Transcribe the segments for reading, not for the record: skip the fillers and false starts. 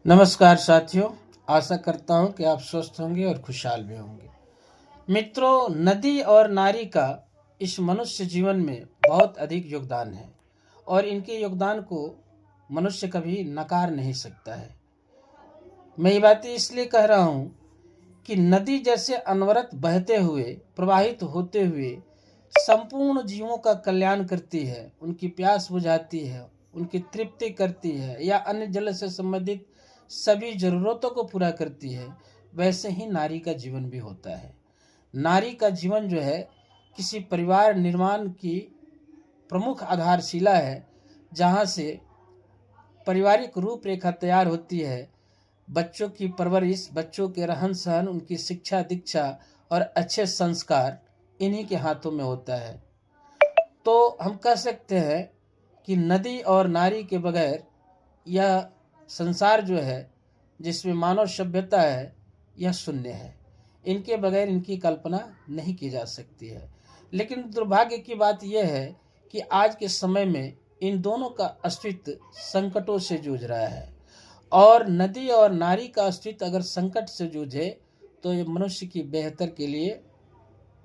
नमस्कार साथियों, आशा करता हूँ कि आप स्वस्थ होंगे और खुशहाल भी होंगे। मित्रों, नदी और नारी का इस मनुष्य जीवन में बहुत अधिक योगदान है और इनके योगदान को मनुष्य कभी नकार नहीं सकता है। मैं ये बातें इसलिए कह रहा हूँ कि नदी जैसे अनवरत बहते हुए, प्रवाहित होते हुए संपूर्ण जीवों का कल्याण करती है, उनकी प्यास बुझाती है, उनकी तृप्ति करती है या अन्य जल से संबंधित सभी जरूरतों को पूरा करती है, वैसे ही नारी का जीवन भी होता है। नारी का जीवन जो है किसी परिवार निर्माण की प्रमुख आधारशिला है, जहाँ से पारिवारिक रूपरेखा तैयार होती है। बच्चों की परवरिश, बच्चों के रहन सहन, उनकी शिक्षा दीक्षा और अच्छे संस्कार इन्हीं के हाथों में होता है। तो हम कह सकते हैं कि नदी और नारी के बगैर यह संसार जो है, जिसमें मानव सभ्यता है, यह शून्य है। इनके बगैर इनकी कल्पना नहीं की जा सकती है। लेकिन दुर्भाग्य की बात यह है कि आज के समय में इन दोनों का अस्तित्व संकटों से जूझ रहा है और नदी और नारी का अस्तित्व अगर संकट से जूझे तो ये मनुष्य की बेहतर के लिए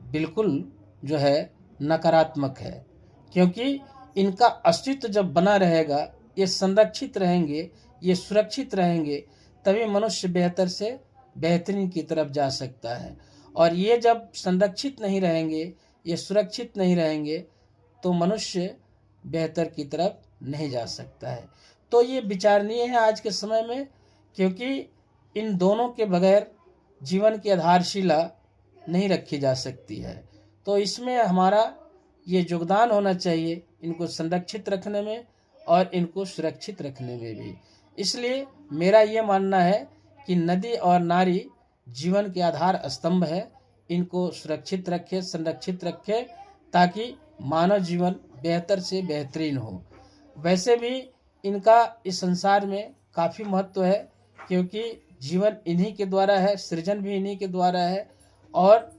बिल्कुल जो है नकारात्मक है, क्योंकि इनका अस्तित्व जब बना रहेगा, ये संरक्षित रहेंगे, ये सुरक्षित रहेंगे, तभी मनुष्य बेहतर से बेहतरीन की तरफ जा सकता है। और ये जब संरक्षित नहीं रहेंगे, ये सुरक्षित नहीं रहेंगे, तो मनुष्य बेहतर की तरफ नहीं जा सकता है। तो ये विचारणीय है आज के समय में, क्योंकि इन दोनों के बगैर जीवन की आधारशिला नहीं रखी जा सकती है। तो इसमें हमारा ये योगदान होना चाहिए, इनको संरक्षित रखने में और इनको सुरक्षित रखने में भी। इसलिए मेरा ये मानना है कि नदी और नारी जीवन के आधार स्तंभ है। इनको सुरक्षित रखें, संरक्षित रखें, ताकि मानव जीवन बेहतर से बेहतरीन हो। वैसे भी इनका इस संसार में काफ़ी महत्व है, क्योंकि जीवन इन्हीं के द्वारा है, सृजन भी इन्हीं के द्वारा है और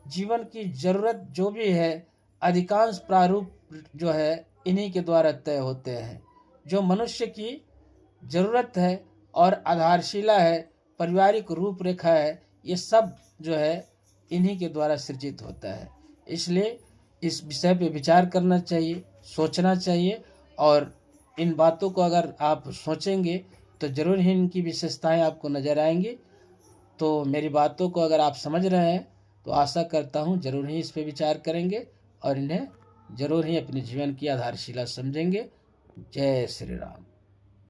जीवन की ज़रूरत जो भी है, अधिकांश प्रारूप जो है इन्हीं के द्वारा तय होते हैं। जो मनुष्य की ज़रूरत है और आधारशिला है, पारिवारिक रूपरेखा है, ये सब जो है इन्हीं के द्वारा सृजित होता है। इसलिए इस विषय पे विचार करना चाहिए, सोचना चाहिए, और इन बातों को अगर आप सोचेंगे तो ज़रूर ही इनकी विशेषताएं आपको नज़र आएंगी। तो मेरी बातों को अगर आप समझ रहे हैं तो आशा करता हूँ ज़रूर ही इस पे विचार करेंगे और इन्हें ज़रूर ही अपने जीवन की आधारशिला समझेंगे। जय श्री राम।